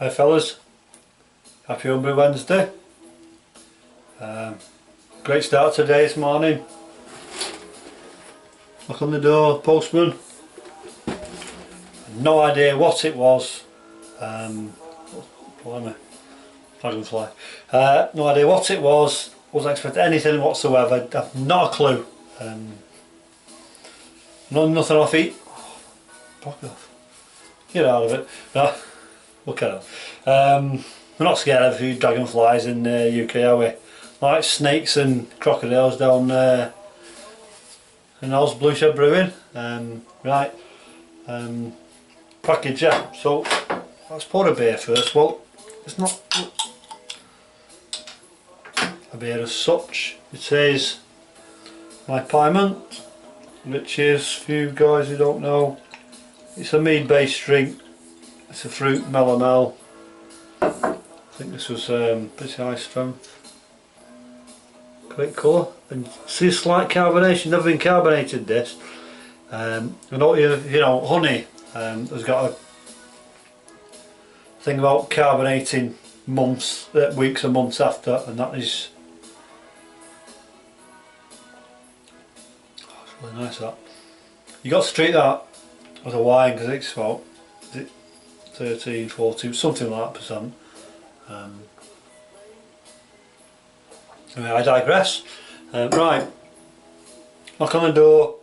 Hi fellas, happy Homebrew Wednesday. Great start today this morning. Knock on the door, postman. No idea what it was. Blimey, dragonfly. No idea what it was. Wasn't expecting anything whatsoever. Not a clue. Nothing off eat. Fuck off. Get out of it. No, we'll carry on. We're not scared of a few dragonflies in the UK, are we? Like snakes and crocodiles down there in Oz Blue Shed Brewing. Right. Package, yeah. So let's pour a beer first. Well, it's not a beer as such. It says my piment, which is, for you guys who don't know, it's a mead based drink. It's a fruit melomel. I think this was pretty high strength. Great colour, and see a slight carbonation. Never been carbonated this. I know you know honey has got a thing about carbonating months, weeks and months after, and that is it's really nice. That you got to treat that as a wine because it's about 13, 14, something like that percent. Anyway, I digress. Right, knock on the door.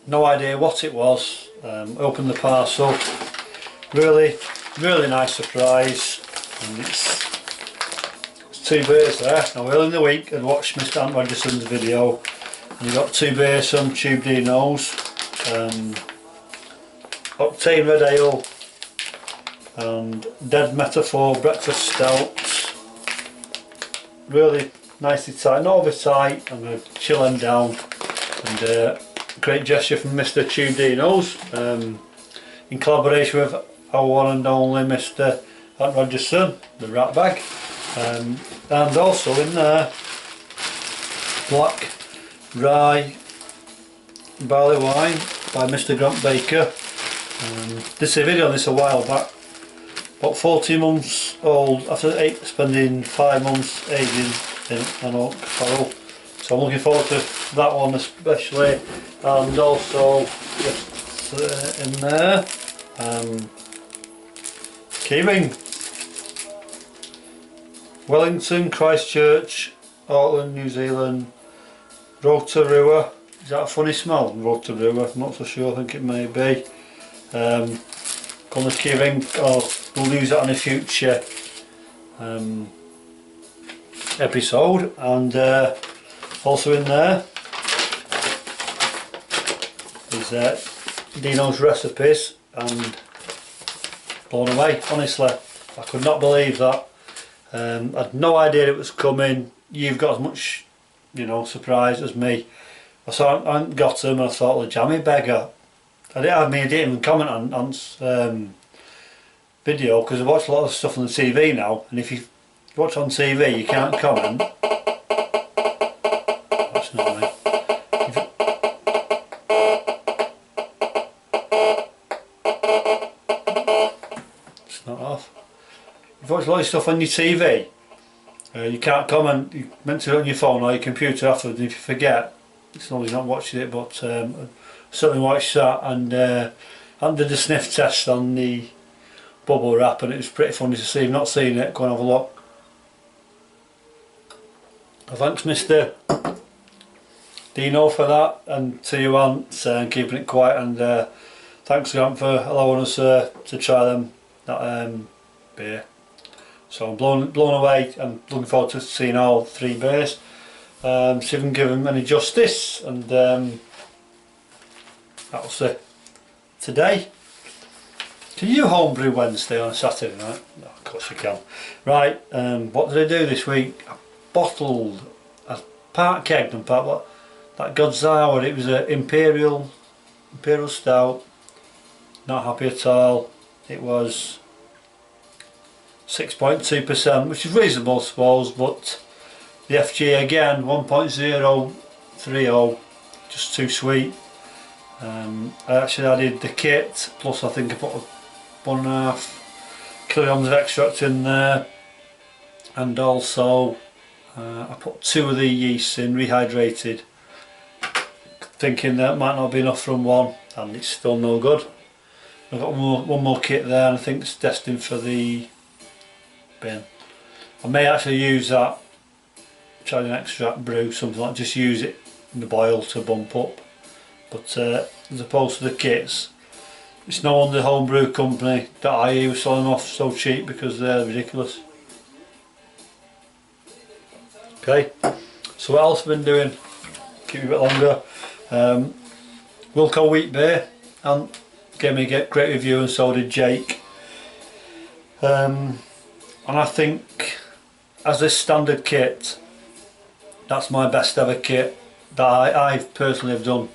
No idea what it was. Opened the parcel. Really nice surprise. And it's 2 beers there. Now early in the week I'd watched Mr. Ant Rogerson's video, and you got 2 beers, some TUBEDINOZ, Octane Red Ale and Dead Metaphor Breakfast Stout. Really nicely tight, not over tight. I'm going to chill them down, and great gesture from Mr. TUBEDINOZ in collaboration with our one and only Mr. Ant Rogerson, the rat bag, and also in there black rye barley wine by Mr. Grant Baker. Did a video on this a while back, about 14 months old, after spending 5 months aging in an oak barrel. So I'm looking forward to that one especially, and also just in there Keyring, Wellington, Christchurch, Auckland, New Zealand, Rotorua. Is that a funny smell? Rotorua, I'm not so sure, I think it may be. Called the Keyring, we'll use that on a future episode. And also in there is Dino's recipes, and blown away, honestly. I could not believe that. I had no idea it was coming. You've got as much, you know, surprise as me. I saw I hadn't got them, and I thought, well, jammy beggar. I didn't even comment on video, because I watch a lot of stuff on the TV now, and if you watch on TV you can't comment. That's not me. It's not off. If you watch a lot of stuff on your TV, you can't comment. You're meant to do it on your phone or your computer afterwards, and if you forget, it's always not watching it. But I certainly watched that, and did the sniff test on the bubble wrap, and it was pretty funny to see. If you've not seen it, go and have a look. Thanks Mr. Dino for that, and to you Ant, and keeping it quiet, and thanks Grant for allowing us to try that beer. So I'm blown away. I'm looking forward to seeing all 3 beers, see if I can give them any justice, and that'll see today. Can you homebrew Wednesday on a Saturday night? No, of course you can. Right, what did I do this week? I bottled, part kegged and part what? That God's Hour. It was an Imperial Stout. Not happy at all. It was 6.2%, which is reasonable I suppose, but the FG again 1.030, just too sweet. I actually added the kit, plus I think I put 1.5 kilograms of extract in there, and also I put 2 of the yeasts in, rehydrated, thinking that might not be enough from one, and it's still no good. I've got one more kit there, and I think it's destined for the bin. I may actually use that, try an extract brew, something like, just use it in the boil to bump up. But as opposed to the kits, it's no wonder the home brew company that I use selling them off so cheap, because they're ridiculous. Okay, so what else have I been doing? Keep me a bit longer. Wilco wheat beer, and gave me a great review, and so did Jake. And I think, as this standard kit, that's my best ever kit that I personally have done.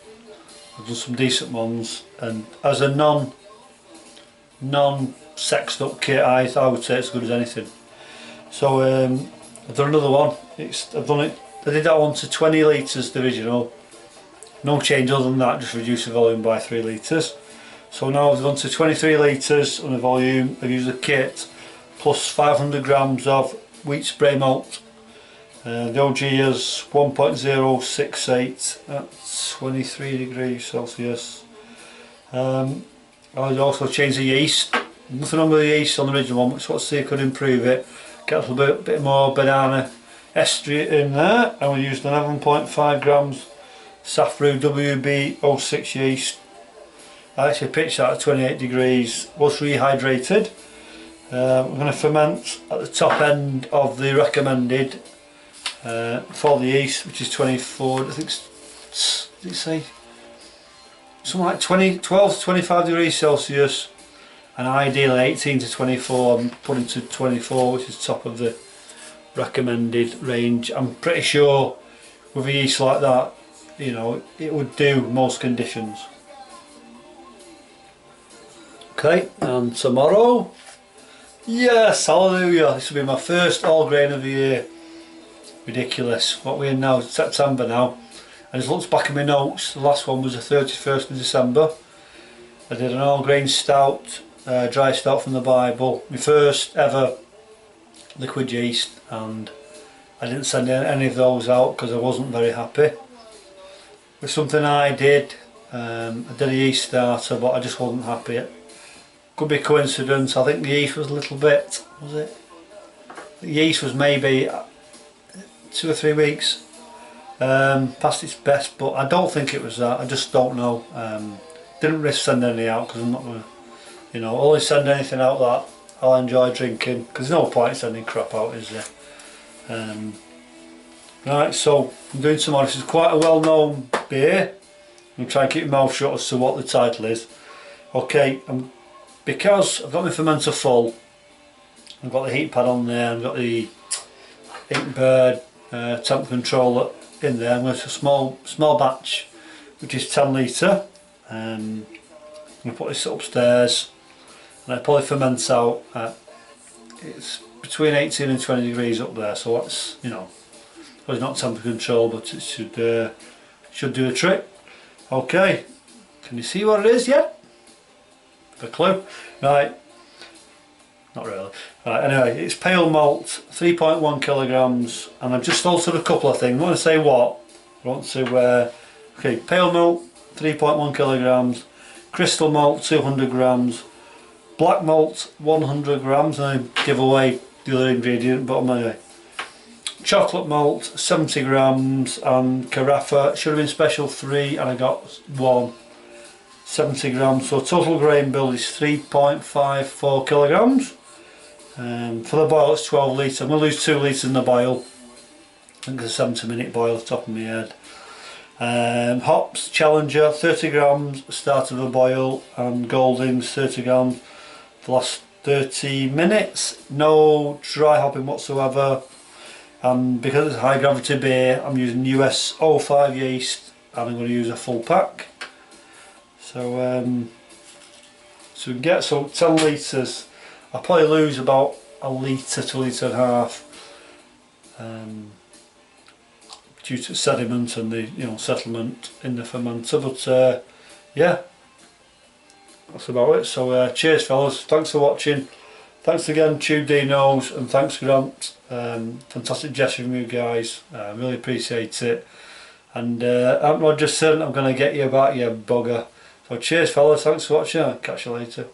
I've done some decent ones, and as a non-sexed up kit, I would say it's as good as anything. So I've done another one. I did that one to 20 litres, the original. No change other than that, just reduce the volume by 3 litres. So now I've gone to 23 litres on the volume. I've used a kit plus 500 grams of wheat spray malt. The OG is 1.068 at 23 degrees Celsius. I also changed the yeast. Nothing wrong with the yeast on the original one, but let's see if I could improve it. Get a little bit more banana ester in there, and we used 11.5 grams Safru WB06 yeast. I actually pitched that at 28 degrees, was rehydrated. We're going to ferment at the top end of the recommended for the yeast, which is 24, I think, did it say? Something like 12 to 25 degrees Celsius, and ideally 18 to 24. I'm putting to 24, which is top of the recommended range. I'm pretty sure with a yeast like that, you know, it would do most conditions. Okay, and tomorrow, yes, hallelujah, this will be my first all grain of the year. Ridiculous. What we're in now, September now. I just looked back at my notes. The last one was the 31st of December. I did an all grain stout, dry stout from the Bible. My first ever liquid yeast, and I didn't send any of those out because I wasn't very happy with something I did. I did a yeast starter, but I just wasn't happy. Could be coincidence. I think the yeast was a little bit, was it? The yeast was maybe 2 or 3 weeks past its best, but I don't think it was that. I just don't know. Didn't risk sending any out because I'm not going to, you know, only send anything out that I'll enjoy drinking, because there's no point sending crap out, is there? Right, so I'm doing some more. This is quite a well-known beer. I'm trying to keep my mouth shut as to what the title is. Okay, because I've got my fermenter full, I've got the heat pad on there, I've got the Inkbird temp controller in there. I'm going to a small batch, which is 10 litre. I'm going to put this upstairs, and I probably ferment out at, it's between 18 and 20 degrees up there, so that's, you know, it's not temperature control, but it should do a trick. Okay, can you see what it is yet? A clue? Right, not really. Right, anyway, it's pale malt, 3.1 kilograms, and I've just altered a couple of things. I want to say what? I want to, okay, pale malt, 3.1 kilograms, crystal malt, 200 grams, black malt, 100 grams, and I give away the other ingredient, but anyway. Chocolate malt, 70 grams, and carafa, should have been special 3, and I got 1. 70 grams, so total grain bill is 3.54 kilograms. For the boil it's 12 litres. I'm going to lose 2 litres in the boil. I think it's a 70-minute boil off the top of my head. Hops, Challenger, 30 grams, start of the boil, and Goldings, 30 grams, the last 30 minutes. No dry hopping whatsoever. And because it's a high gravity beer, I'm using US 05 yeast, and I'm going to use a full pack. So so we can get 10 litres. I'll probably lose about a litre to a litre and a half due to sediment and the, you know, settlement in the fermenter. But yeah, that's about it. So cheers fellas, thanks for watching. Thanks again TUBEDINOZ, and thanks Grant. Fantastic gesture from you guys. Really appreciate it. And I'm not just certain I'm going to get you about, you bugger. So cheers fellas, thanks for watching, I'll catch you later.